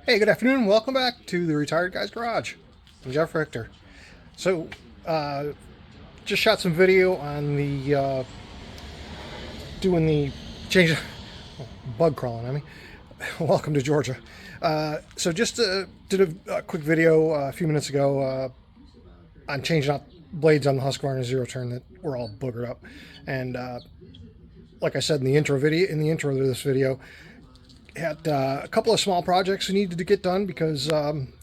Hey, good afternoon. Welcome back to the Retired Guy's Garage. I'm Jeff Richter. So, uh, just shot some video on the doing the change. Bug crawling on me. Welcome to Georgia. So, just did a quick video a few minutes ago on changing out blades on the Husqvarna Zero Turn that were all boogered up, and like I said in the intro to this video, had a couple of small projects we needed to get done because, I'm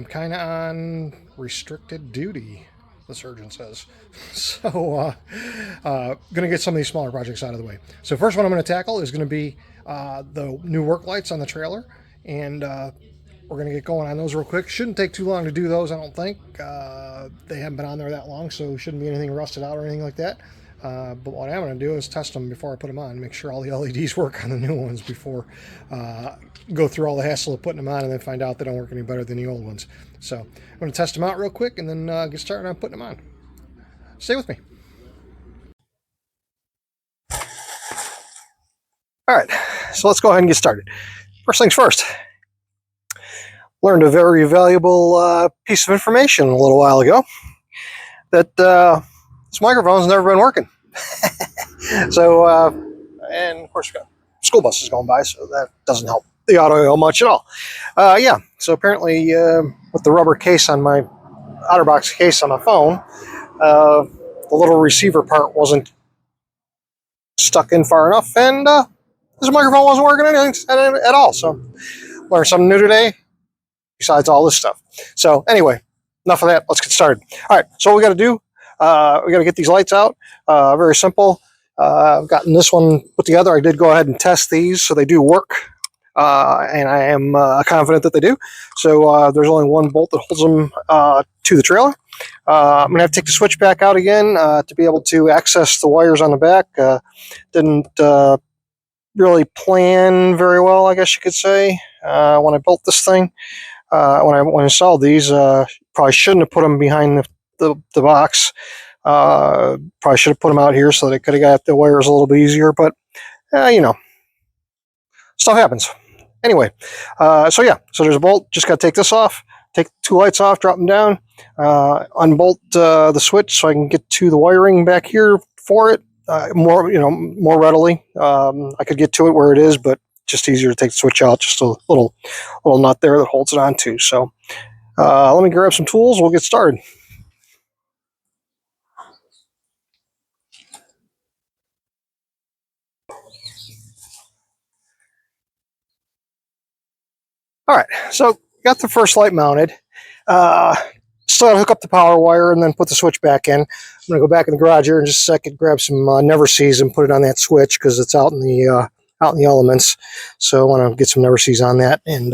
kind of on restricted duty, the surgeon says. So, going to get some of these smaller projects out of the way. So, first one I'm going to tackle is going to be the new work lights on the trailer, and we're going to get going on those real quick. Shouldn't take too long to do those, I don't think. They haven't been on there that long, so shouldn't be anything rusted out or anything like that. But what I'm going to do is test them before I put them on, make sure all the LEDs work on the new ones before go through all the hassle of putting them on and then find out they don't work any better than the old ones. So I'm going to test them out real quick and then get started on putting them on. Stay with me. All right, so let's go ahead and get started. First things first. Learned a very valuable piece of information a little while ago that this microphone's never been working. So, and of course, we've got school buses going by, so that doesn't help the audio much at all. Yeah, so apparently with the rubber case on my OtterBox case on my phone, the little receiver part wasn't stuck in far enough, and this microphone wasn't working at all. So, learned something new today, besides all this stuff. So, anyway, enough of that. Let's get started. All right, so what we got to do, we got to get these lights out. Very simple. I've gotten this one put together. I did go ahead and test these, so they do work, and I am confident that they do. So there's only one bolt that holds them to the trailer. I'm going to have to take the switch back out again to be able to access the wires on the back. Didn't really plan very well, I guess you could say, when I built this thing. When I installed these, probably shouldn't have put them behind the box. Probably should have put them out here so they could have got the wires a little bit easier, but stuff happens. Anyway, so there's a bolt. Just got to take this off, take the two lights off, drop them down, unbolt the switch so I can get to the wiring back here for it more readily. I could get to it where it is, but just easier to take the switch out. Just a little nut there that holds it on too. So let me grab some tools. We'll get started. All right, so got the first light mounted. Still got to hook up the power wire and then put the switch back in. I'm going to go back in the garage here in just a second, grab some Never Sees and put it on that switch because it's out in the elements. So I want to get some Never Sees on that, and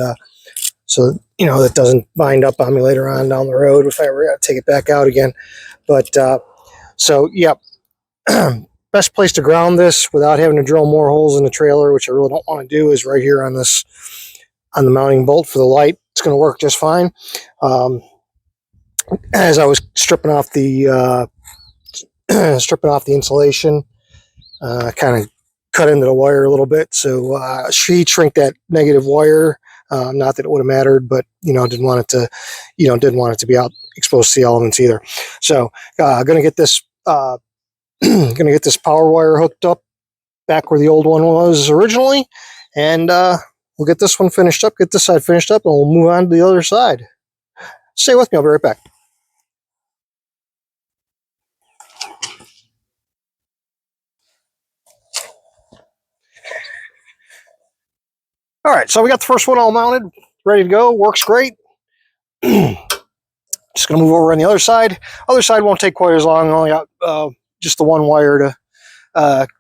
so that doesn't bind up on me later on down the road if I ever got to take it back out again. But so yeah, best place to ground this without having to drill more holes in the trailer, which I really don't want to do, is right here on the mounting bolt for the light. It's going to work just fine. As I was stripping off the insulation, kind of cut into the wire a little bit, so shrink that negative wire. Not that it would have mattered, but didn't want it to be out exposed to the elements either. So gonna get this power wire hooked up back where the old one was originally, and we'll get this one finished up, get this side finished up, and we'll move on to the other side. Stay with me, I'll be right back. All right, so we got the first one all mounted, ready to go, works great. Just gonna move over on the other side. Other side won't take quite as long, only got just the one wire to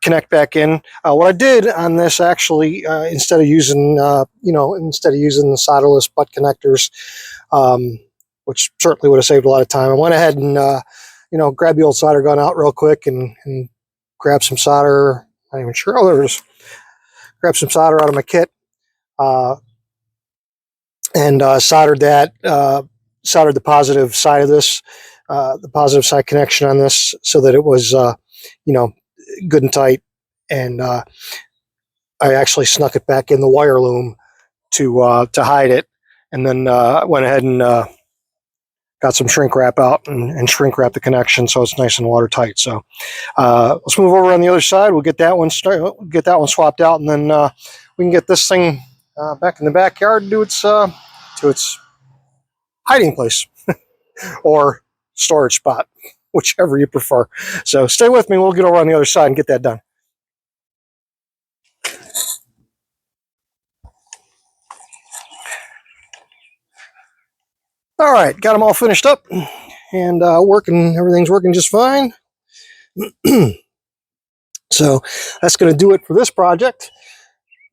connect back in. What I did on this actually, instead of using the solderless butt connectors, which certainly would have saved a lot of time, I went ahead and grabbed the old solder gun out real quick and grabbed some solder. Not even sure. Oh, there's. Grabbed some solder out of my kit and soldered that. Soldered the positive side of this, the positive side connection on this, so that it was good and tight. And I actually snuck it back in the wire loom to hide it, and then went ahead and got some shrink wrap out and shrink wrap the connection so it's nice and watertight. So let's move over on the other side. We'll get that one swapped out, and then we can get this thing back in the backyard to its hiding place or storage spot, whichever you prefer. So stay with me. We'll get over on the other side and get that done. All right, got them all finished up and working. Everything's working just fine. So that's going to do it for this project.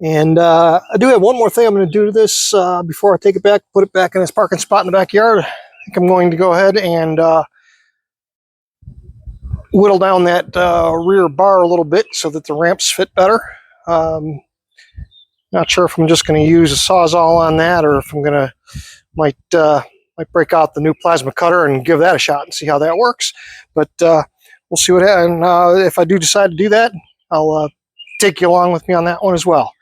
And I do have one more thing I'm going to do to this before I take it back, put it back in its parking spot in the backyard. I think I'm going to go ahead and whittle down that rear bar a little bit so that the ramps fit better. Not sure if I'm just going to use a Sawzall on that, or if I'm going to might break out the new plasma cutter and give that a shot and see how that works. But we'll see what happens. If I do decide to do that, I'll take you along with me on that one as well.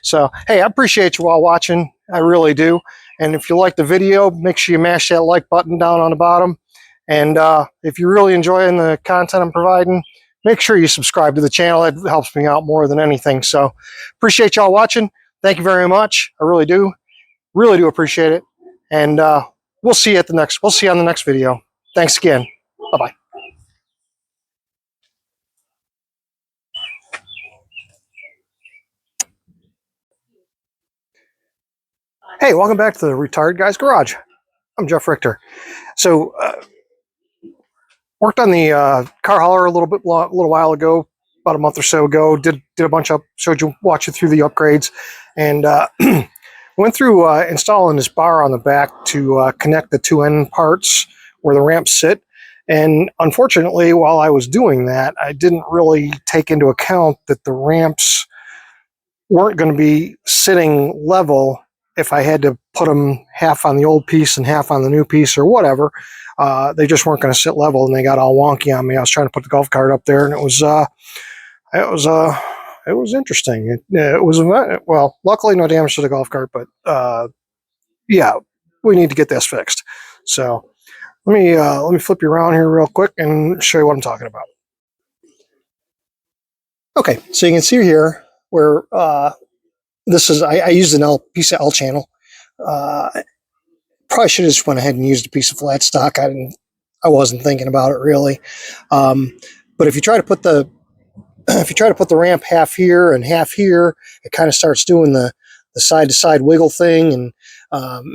So, hey, I appreciate you all watching. I really do. And if you like the video, make sure you mash that like button down on the bottom. And if you're really enjoying the content I'm providing, make sure you subscribe to the channel. It helps me out more than anything. So, appreciate y'all watching. Thank you very much. I really do appreciate it. And we'll see you on the next video. Thanks again. Bye-bye. Hey, welcome back to the Retired Guy's Garage. I'm Jeff Richter. So, worked on the car hauler a little while ago, about a month or so ago. Did a bunch of, watched you through the upgrades, and went through installing this bar on the back to connect the two end parts where the ramps sit. And unfortunately, while I was doing that, I didn't really take into account that the ramps weren't going to be sitting level if I had to put them half on the old piece and half on the new piece or whatever. They just weren't going to sit level, and they got all wonky on me. I was trying to put the golf cart up there, and it was interesting. It was, well, luckily no damage to the golf cart, but yeah, we need to get this fixed. So let me flip you around here real quick and show you what I'm talking about. Okay, so you can see here where this is. I used an piece of L channel. Probably should have just went ahead and used a piece of flat stock. I wasn't thinking about it really. But if you try to put the ramp half here and half here, it kind of starts doing the side-to-side wiggle thing and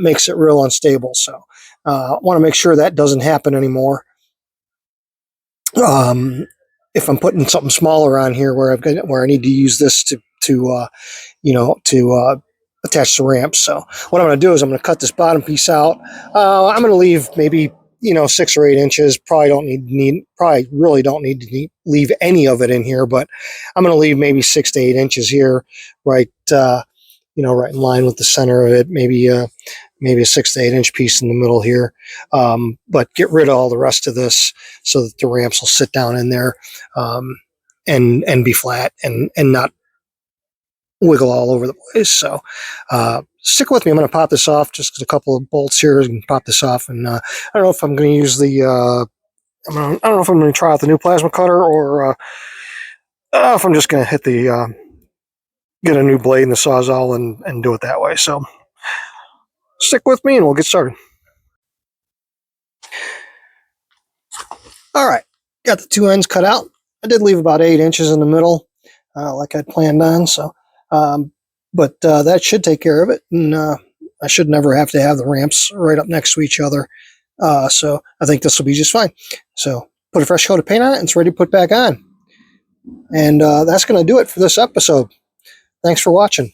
makes it real unstable. So I want to make sure that doesn't happen anymore. If I'm putting something smaller on here where I need to use this to attach the ramp. So what I'm going to do is I'm going to cut this bottom piece out. I'm going to leave maybe 6 or 8 inches. Probably really don't need to leave any of it in here, but I'm going to leave maybe 6 to 8 inches here, right in line with the center of it. Maybe a 6 to 8 inch piece in the middle here. But get rid of all the rest of this so that the ramps will sit down in there and be flat and not wiggle all over the place. So stick with me. I'm going to pop this off, just a couple of bolts here, and pop this off. And I don't know if I'm going to use the I don't know if I'm going to try out the new plasma cutter, or if I'm just going to hit the get a new blade in the Sawzall and do it that way. So stick with me and we'll get started. All right, got the two ends cut out. I did leave about 8 inches in the middle, like I'd planned on. So but that should take care of it, and I should never have to have the ramps right up next to each other. So I think this will be just fine. So put a fresh coat of paint on it, and it's ready to put back on. And that's going to do it for this episode. Thanks for watching.